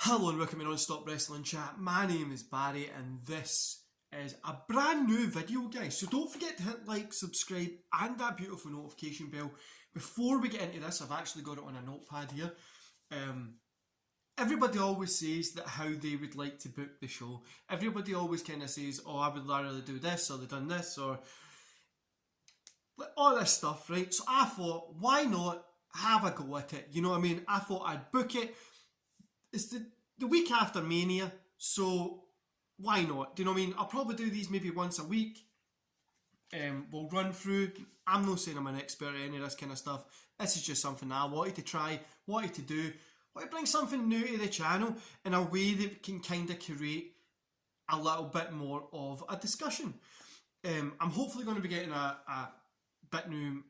Hello and welcome to Non-Stop Wrestling Chat. My name is Barry and this is a brand new video, guys. So don't forget to hit like, subscribe and that beautiful notification bell. Before we get into this, I've actually got it on a notepad here. Everybody always says that how they would like to book the show. Everybody always kind of says, oh, I would rather do this or they've done this or all this stuff, right? So I thought, why not have a go at it? You know what I mean? I thought I'd book it. It's the week after Mania, so why not? Do you know what I mean? I'll probably do these maybe once a week. We'll run through. I'm not saying I'm an expert at any of this kind of stuff. This is just something I wanted to try, wanted to do, wanted to bring something new to the channel in a way that can kind of create a little bit more of a discussion. I'm hopefully going to be getting a bit new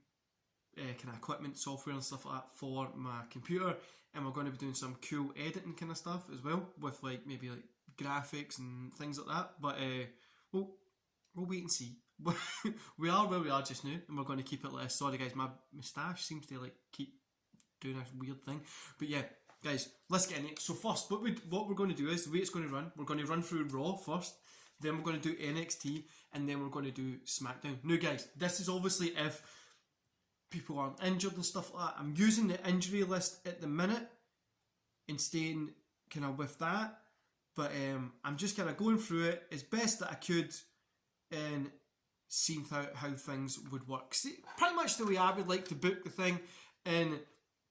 kind of equipment, software and stuff like that for my computer, and we're going to be doing some cool editing kind of stuff as well, with like maybe like graphics and things like that. But we'll wait and see. We are where we are just now, and we're going to keep it like this. Sorry guys, my moustache seems to like keep doing this weird thing. But yeah, guys, let's get in it. So first, what we're going to do is the way it's going to run. We're going to run through Raw first, then we're going to do NXT, and then we're going to do Smackdown. Now guys, this is obviously if people aren't injured and stuff like that. I'm using the injury list at the minute and staying kind of with that, but I'm just kind of going through it as best that I could and seeing how things would work. See, pretty much the way I would like to book the thing, and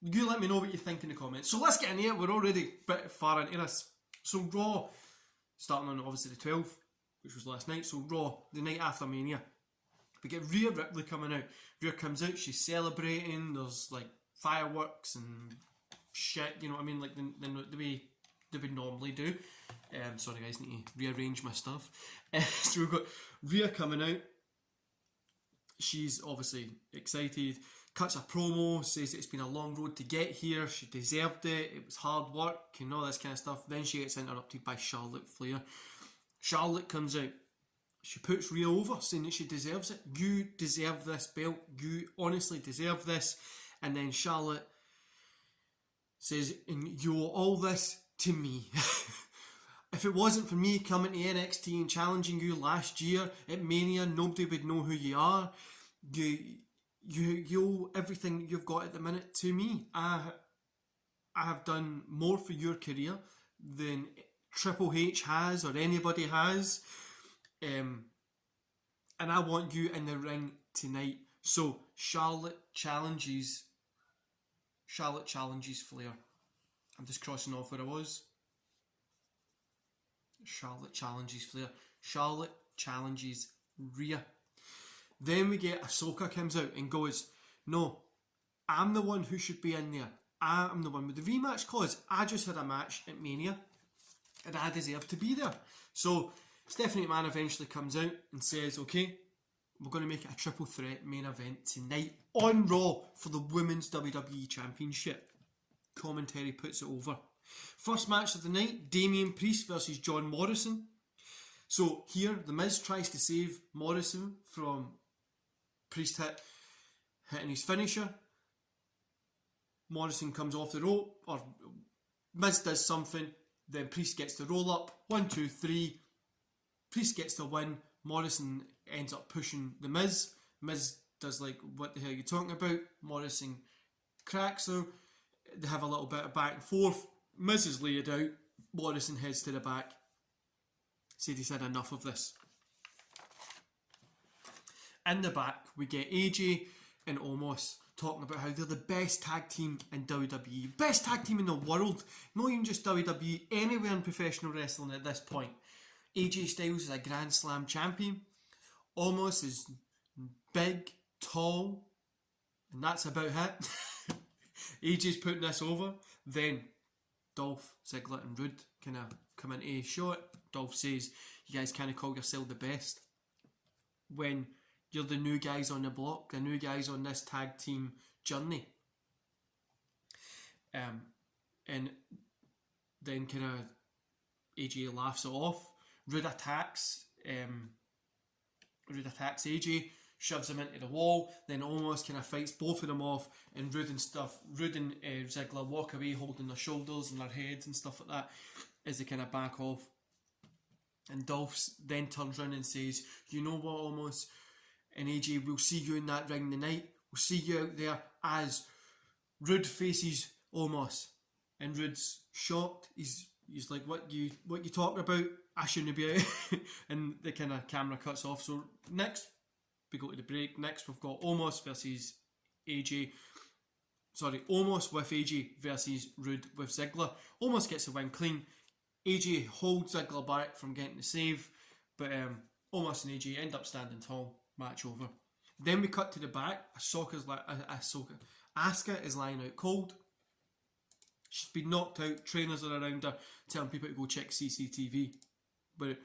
you let me know what you think in the comments. So let's get into it. We're already a bit far into this. So Raw, starting on obviously the 12th, which was last night. So Raw, the night after Mania. We get Rhea Ripley coming out. Rhea comes out, she's celebrating, there's like fireworks and shit, you know what I mean, like the way they would normally do. Sorry guys, need to rearrange my stuff. So we've got Rhea coming out. She's obviously excited, cuts a promo, says it's been a long road to get here, she deserved it, it was hard work and all this kind of stuff. Then she gets interrupted by Charlotte Flair. Charlotte comes out. She puts Rhea over, saying that she deserves it. You deserve this belt. You honestly deserve this. And then Charlotte says, and you owe all this to me. If it wasn't for me coming to NXT and challenging you last year at Mania, nobody would know who you are. You owe everything you've got at the minute to me. I have done more for your career than Triple H has or anybody has. And I want you in the ring tonight. So Charlotte challenges Flair. I'm just crossing off where I was. Charlotte challenges Flair. Charlotte challenges Rhea. Then we get Ahsoka comes out and goes, no, I'm the one who should be in there. I'm the one with the rematch clause. I just had a match at Mania and I deserve to be there. So Stephanie McMahon eventually comes out and says, okay, we're going to make it a triple threat main event tonight on Raw for the Women's WWE Championship. Commentary puts it over. First match of the night, Damien Priest versus John Morrison. So here, The Miz tries to save Morrison from Priest hitting his finisher. Morrison comes off the rope, or Miz does something, then Priest gets the roll up. 1, 2, 3. Priest gets the win. Morrison ends up pushing the Miz. Miz does like, what the hell are you talking about? Morrison cracks her. They have a little bit of back and forth. Miz is laid out. Morrison heads to the back. Said he's had enough of this. In the back, we get AJ and Omos talking about how they're the best tag team in WWE. Best tag team in the world. Not even just WWE, anywhere in professional wrestling at this point. AJ Styles is a Grand Slam champion. Omos is big, tall, and that's about it. AJ's putting this over. Then Dolph Ziggler and Rude kind of come into a shot. Dolph says, you guys kind of call yourself the best when you're the new guys on the block, the new guys on this tag team journey. And then kind of AJ laughs it off. Rude attacks AJ, shoves him into the wall, then almost kind of fights both of them off, and Rude and Ziggler walk away holding their shoulders and their heads and stuff like that as they kind of back off. And Dolph then turns around and says, you know what, Almost, and AJ, we'll see you in that ring tonight. We'll see you out there as Rude faces Omos. And Rude's shocked. He's like, what you talking about? I shouldn't be out. And the kind of camera cuts off. So next, we go to the break. Next, we've got Omos versus AJ. Sorry, Omos with AJ versus Rude with Ziggler. Omos gets the win clean. AJ holds Ziggler back from getting the save. But Omos and AJ end up standing tall. Match over. Then we cut to the back. Asuka is lying out cold. She's been knocked out. Trainers are around her telling people to go check CCTV. But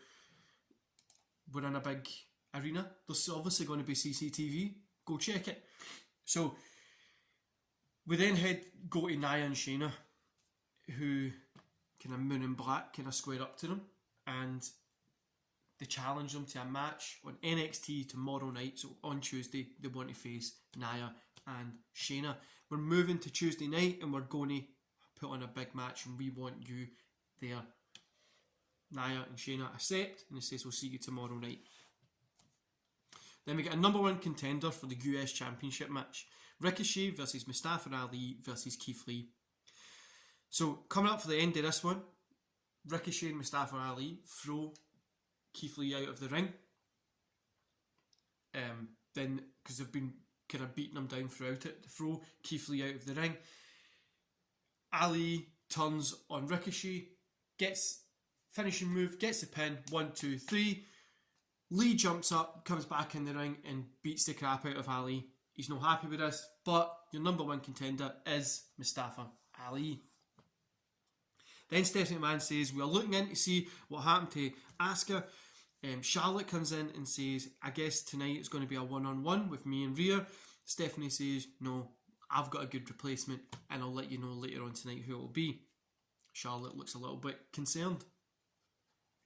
we're in a big arena. There's obviously going to be CCTV. Go check it. So we then go to Nia and Shayna, who kind of Moon and Black kind of square up to them, and they challenge them to a match on NXT tomorrow night. So on Tuesday, they want to face Nia and Shayna. We're moving to Tuesday night, and we're going to put on a big match, and we want you there. Nia and Shayna accept, and they say, we'll see you tomorrow night. Then we get a number one contender for the US Championship match. Ricochet versus Mustafa Ali versus Keithley. So coming up for the end of this one, Ricochet and Mustafa Ali throw Keithley out of the ring. Then, because they've been kind of beating him down throughout it, they throw Keithley out of the ring. Ali turns on Ricochet, gets finishing move, gets the pin, 1, 2, 3. Lee jumps up, comes back in the ring and beats the crap out of Ali. He's not happy with this, but your number one contender is Mustafa Ali. Then Stephanie McMahon says, we are looking in to see what happened to Asuka. Charlotte comes in and says, I guess tonight it's going to be a one-on-one with me and Rhea. Stephanie says, no, I've got a good replacement and I'll let you know later on tonight who it will be. Charlotte looks a little bit concerned.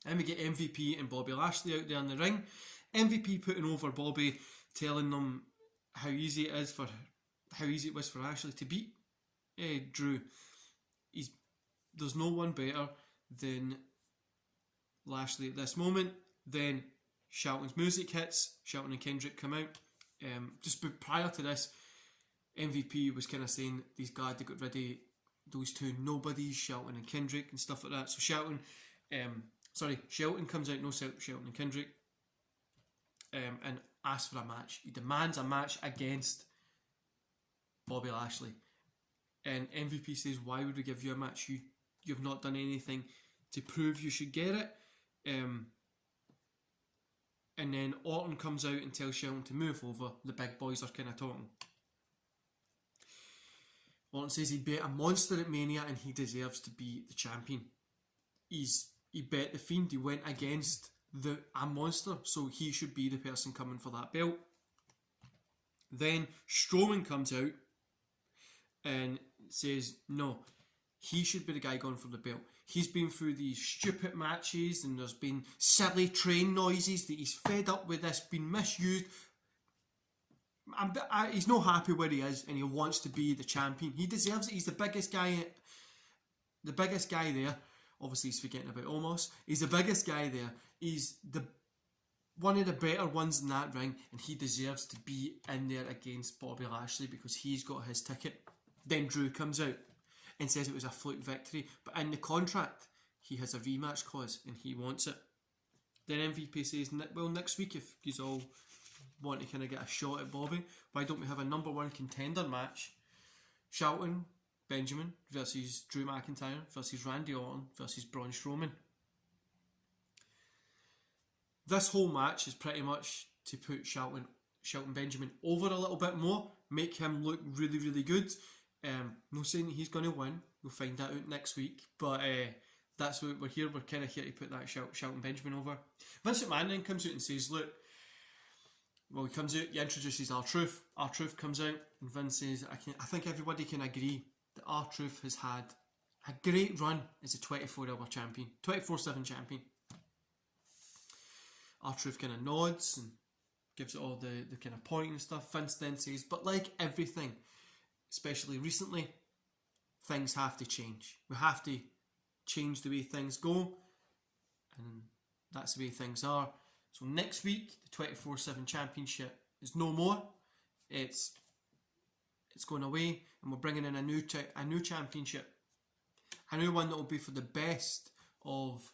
Then we get MVP and Bobby Lashley out there in the ring. MVP putting over Bobby, telling them how easy it was for Ashley to beat Drew. There's no one better than Lashley at this moment. Then Shelton's music hits. Shelton and Kendrick come out. Just prior to this, MVP was kind of saying these guys, they got rid of those two nobodies, Shelton and Kendrick and stuff like that. So Shelton comes out, no Shelton and Kendrick, and asks for a match. He demands a match against Bobby Lashley. And MVP says, why would we give you a match? You've not done anything to prove you should get it. And then Orton comes out and tells Shelton to move over. The big boys are kind of talking. Orton says he bet a monster at Mania and he deserves to be the champion. He bet the Fiend. He went against a monster, so he should be the person coming for that belt. Then Strowman comes out and says, no, he should be the guy going for the belt. He's been through these stupid matches and there's been silly train noises that he's fed up with this, been misused. He's not happy where he is and he wants to be the champion. He deserves it. He's the biggest guy there. Obviously he's forgetting about Omos. He's the biggest guy there. He's one of the better ones in that ring, and he deserves to be in there against Bobby Lashley because he's got his ticket. Then Drew comes out and says it was a fluke victory, but in the contract he has a rematch clause and he wants it. Then MVP says, well, next week if you all want to kind of get a shot at Bobby, why don't we have a number one contender match? Shelton Benjamin versus Drew McIntyre versus Randy Orton versus Braun Strowman. This whole match is pretty much to put Shelton Benjamin over a little bit more, make him look really, really good. No saying he's going to win. We'll find that out next week. But that's what we're here. We're kind of here to put that Shelton Benjamin over. Vince McMahon then comes out and says, look, well, he comes out, he introduces R-Truth. R-Truth comes out and Vince says, I think everybody can agree that R-Truth has had a great run as a 24-hour champion, 24/7 champion. R-Truth kind of nods and gives it all the kind of point and stuff. Vince then says, but like everything, especially recently, things have to change. We have to change the way things go, and that's the way things are. So next week, the 24/7 Championship is no more. It's going away, and we're bringing in a new championship, a new one that will be for the best of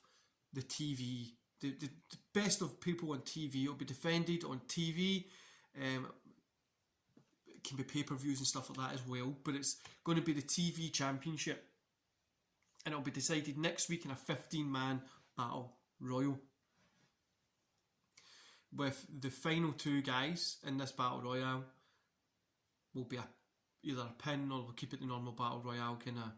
the TV, the best of people on TV. It will be defended on TV. It can be pay-per-views and stuff like that as well, but it's going to be the TV Championship, and it will be decided next week in a 15-man battle royal, with the final 2 guys in this battle royale will be either a pin, or we'll keep it the normal battle royale kind of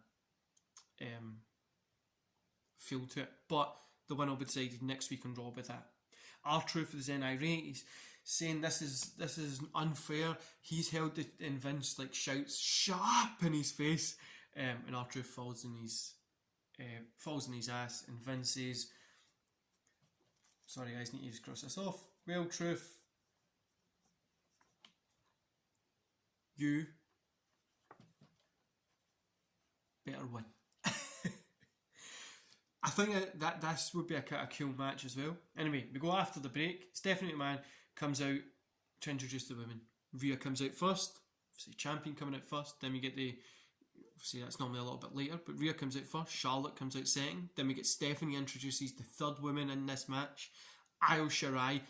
feel to it. But the winner will be decided next week on Raw with that. R-Truth is in irate. He's saying this is unfair. He's held it, and Vince like shouts "shut up" in his face, and R-Truth falls in his ass, and Vince says, sorry guys, need to just cross this off. Well, Truth, you better win. I think that this would be a kind of cool match as well. Anyway, we go after the break. Stephanie McMahon comes out to introduce the women. Rhea comes out first. Obviously, champion coming out first. Then we get obviously that's normally a little bit later, but Rhea comes out first. Charlotte comes out second. Then we get Stephanie introduces the third woman in this match, Io Shirai.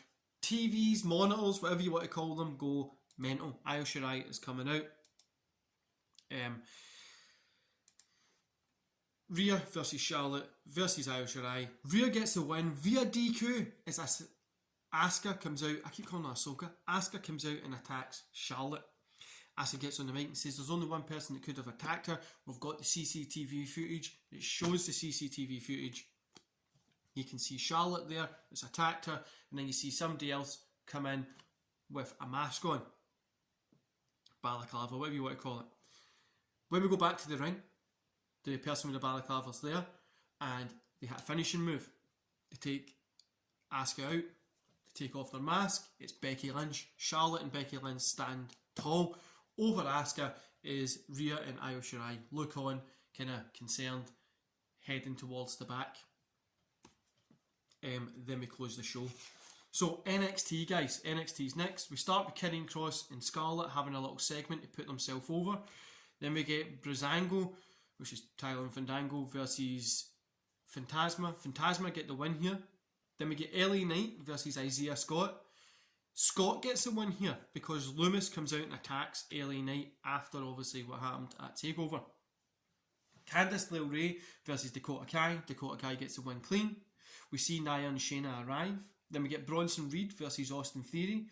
TVs, monitors, whatever you want to call them, go mental. Io Shirai is coming out. Rhea versus Charlotte versus Io Shirai. Rhea gets the win via DQ as Asuka comes out. I keep calling her Ahsoka. Asuka comes out and attacks Charlotte. Asuka gets on the mic and says there's only one person that could have attacked her. We've got the CCTV footage. It shows the CCTV footage. You can see Charlotte there that's attacked her, and then you see somebody else come in with a mask on. Balaclava, whatever you want to call it. When we go back to the ring, the person with the balaclava's there, and they hit a finishing move. They take Asuka out, they take off their mask. It's Becky Lynch. Charlotte and Becky Lynch stand tall. Over Asuka is Rhea and Io Shirai. Look on, kind of concerned, heading towards the back. Then we close the show. So NXT guys, NXT's next. We start with Karrion Kross and Scarlett having a little segment to put themselves over. Then we get Breezango, which is Tyler and Fandango versus Phantasma. Phantasma get the win here. Then we get LA Knight versus Isaiah Scott. Scott gets the win here because Loomis comes out and attacks LA Knight after obviously what happened at TakeOver. Candice LeRae versus Dakota Kai. Dakota Kai gets the win clean. We see Nia and Shayna arrive. Then we get Bronson Reed versus Austin Theory.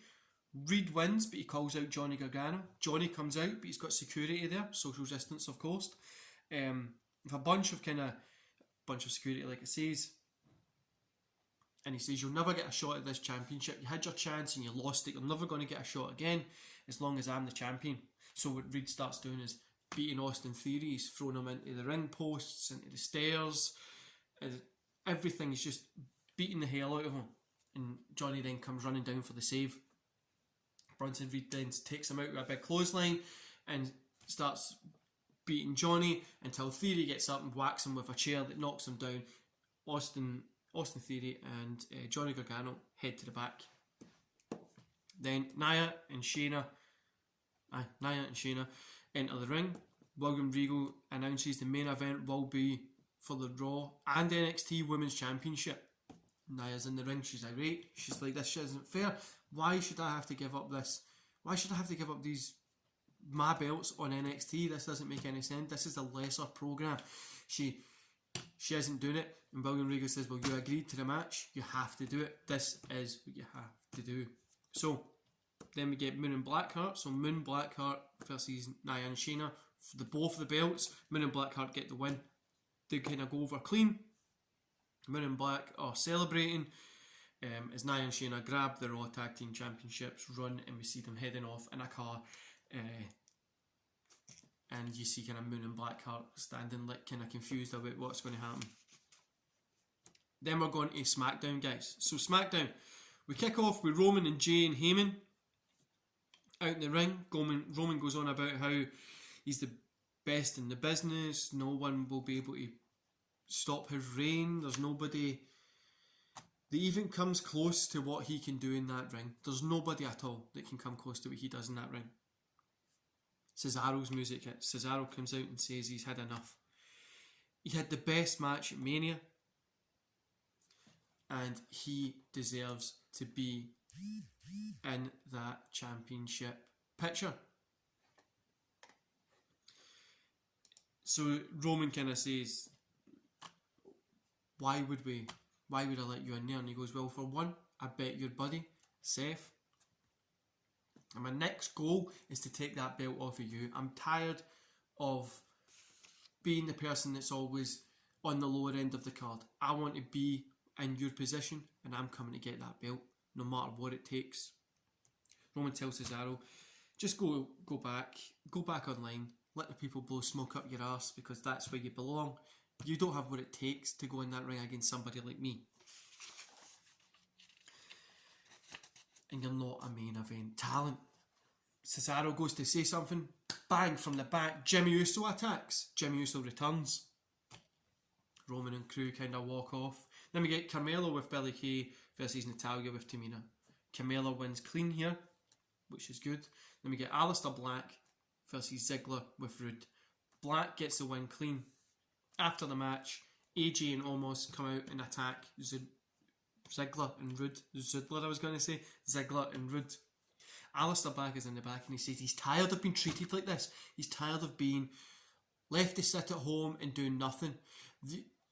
Reed wins, but he calls out Johnny Gargano. Johnny comes out, but he's got security there, social distance, of course. With a bunch of security, like it says. And he says, you'll never get a shot at this championship. You had your chance and you lost it. You're never going to get a shot again as long as I'm the champion. So what Reed starts doing is beating Austin Theory. He's throwing him into the ring posts, into the stairs. Everything is just beating the hell out of him. And Johnny then comes running down for the save. Bronson Reed then takes him out with a big clothesline and starts beating Johnny until Theory gets up and whacks him with a chair that knocks him down. Austin Theory and Johnny Gargano head to the back. Then Nia and Shayna enter the ring. William Regal announces the main event will be for the Raw and NXT Women's Championship. Nia's in the ring, she's irate. She's like, this shit isn't fair. Why should I have to give up this? Why should I have to give up my belts on NXT? This doesn't make any sense. This is a lesser program. She isn't doing it. And William Regal says, well, you agreed to the match. You have to do it. This is what you have to do. So then we get Moon and Blackheart. So Moon Blackheart versus Nia and Shayna for both of the belts. Moon and Blackheart get the win. They kind of go over clean. Moon and Black are celebrating as Nia and Shayna grab the Raw Tag Team Championships, run, and we see them heading off in a car. And you see kind of Moon and Blackheart standing like kind of confused about what's going to happen. Then we're going to SmackDown, guys. So SmackDown, We kick off with Roman and Jay and Heyman out in the ring. Roman goes on about how he's the best in the business. No one will be able to stop his reign. There's nobody that even comes close to what he can do in that ring. There's nobody at all that can come close to what he does in that ring. Cesaro's music hits. Cesaro comes out and says he's had enough. He had the best match at Mania, and he deserves to be in that championship picture. So Roman kind of says, why would I let you in there? And he goes, well, for one, I bet your buddy, Seth, and my next goal is to take that belt off of you. I'm tired of being the person that's always on the lower end of the card. I want to be in your position, and I'm coming to get that belt, no matter what it takes. Roman tells Cesaro, just go back online, let the people blow smoke up your arse, because that's where you belong. You don't have what it takes to go in that ring against somebody like me. And you're not a main event talent. Cesaro goes to say something, bang, from the back, Jimmy Uso attacks. Jimmy Uso returns. Roman and crew kind of walk off. Then we get Carmella with Billie Kay versus Natalya with Tamina. Carmella wins clean here, which is good. Then we get Aleister Black versus Ziggler with Rude. Black gets the win clean. After the match, AJ and Omos come out and attack Ziggler and Rude. Ziggler, I was going to say. Ziggler and Rude. Aleister Black is in the back and he says he's tired of being treated like this. He's tired of being left to sit at home and do nothing.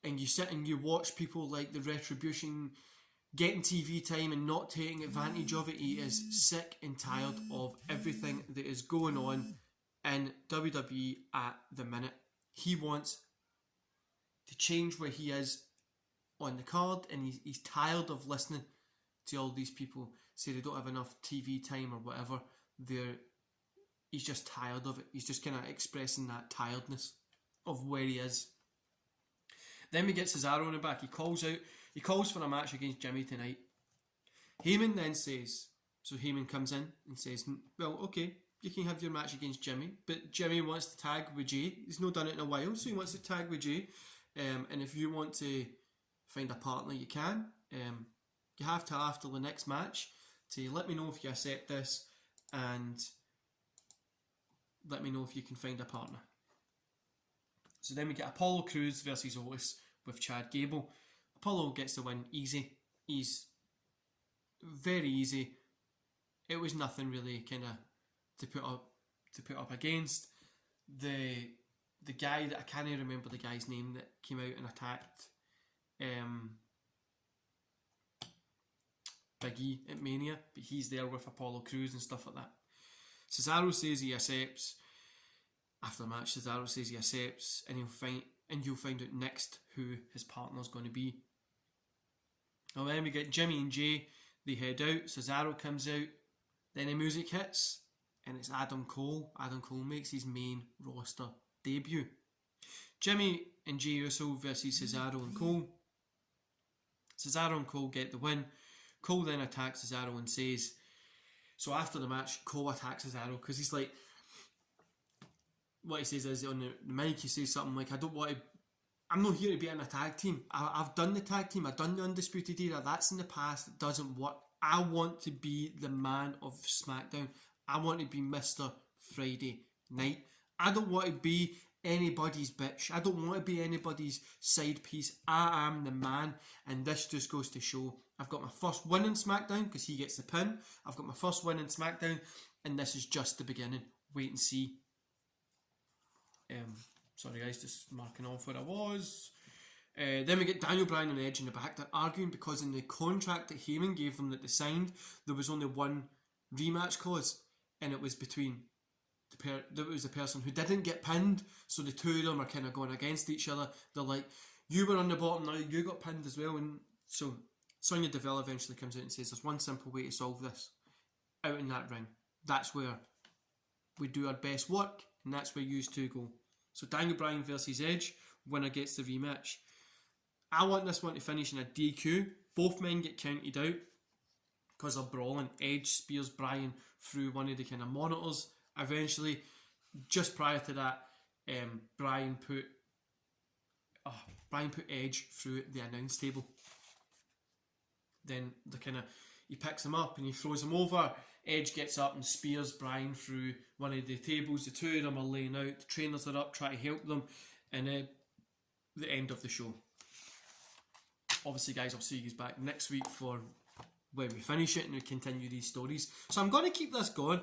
And you sit and you watch people like the Retribution getting TV time and not taking advantage of it. He is sick and tired of everything that is going on in WWE at the minute. He wants to change where he is on the card, and he's tired of listening to all these people say they don't have enough TV time or whatever. He's just tired of it. He's just kind of expressing that tiredness of where he is. Then we get Cesaro in the back. He calls for a match against Jimmy tonight. Heyman then says, so Heyman comes in and says, well, okay, you can have your match against Jimmy, but Jimmy wants to tag with Jay. He's not done it in a while, so he wants to tag with Jay. And if you want to find a partner, you can. You have till after the next match to let me know if you accept this, and let me know if you can find a partner. So then we get Apollo Crews versus Otis with Chad Gable. Apollo gets the win easy. He's very easy. It was nothing really kind of to put up against. The guy that I can't even remember the guy's name that came out and attacked Big E at Mania, but he's there with Apollo Crews and stuff like that. Cesaro says he accepts. After the match, Cesaro says he accepts, and you'll find out next who his partner's going to be. And then we get Jimmy and Jay. They head out. Cesaro comes out. Then the music hits, and it's Adam Cole. Adam Cole makes his main roster debut. Jimmy and Jey Uso versus Cesaro and Cole. Cesaro and Cole get the win. Cole then attacks Cesaro and says, so after the match, Cole attacks Cesaro because he's like, what he says is on the mic, he says something like, I'm not here to be in a tag team. I've done the tag team. I've done the Undisputed Era. That's in the past. It doesn't work. I want to be the man of SmackDown. I want to be Mr. Friday Night. I don't want to be anybody's bitch. I don't want to be anybody's side piece. I am the man, and this just goes to show I've got my first win in SmackDown because he gets the pin. I've got my first win in SmackDown, and this is just the beginning. Wait and see. Sorry guys, just marking off where I was. Then we get Daniel Bryan and Edge in the back. They're arguing because in the contract that Heyman gave them that they signed, there was only one rematch clause, and it was between there was a person who didn't get pinned, so the two of them are kind of going against each other. They're like, you were on the bottom, now you got pinned as well. And so Sonya Deville eventually comes out and says there's one simple way to solve this. Out in that ring, that's where we do our best work, and that's where you two go. So Daniel Bryan versus Edge, winner gets the rematch. I want this one to finish in a DQ. Both men get counted out. because they're brawling. Edge spears Bryan through one of the kind of monitors. Eventually, just prior to that, Bryan put Edge through the announce table. Then he picks him up and he throws him over. Edge gets up and spears Bryan through one of the tables. The two of them are laying out. The trainers are up trying to help them. And the end of the show. Obviously, guys, I'll see you guys back next week for when we finish it and we continue these stories. So I'm going to keep this going.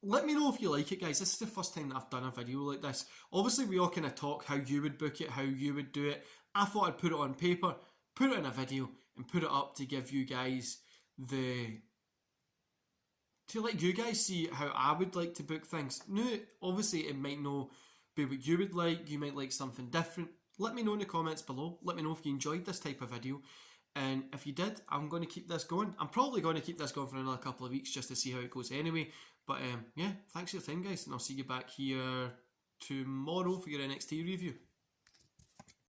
Let me know if you like it, guys. This is the first time that I've done a video like this. Obviously, we all kind of talk how you would book it, how you would do it. I thought I'd put it on paper, put it in a video, and put it up to give you guys to let you guys see how I would like to book things. Now, obviously, it might not be what you would like. You might like something different. Let me know in the comments below. Let me know if you enjoyed this type of video. And if you did, I'm going to keep this going. I'm probably going to keep this going for another couple of weeks just to see how it goes anyway. But yeah, thanks for your time, guys. And I'll see you back here tomorrow for your NXT review.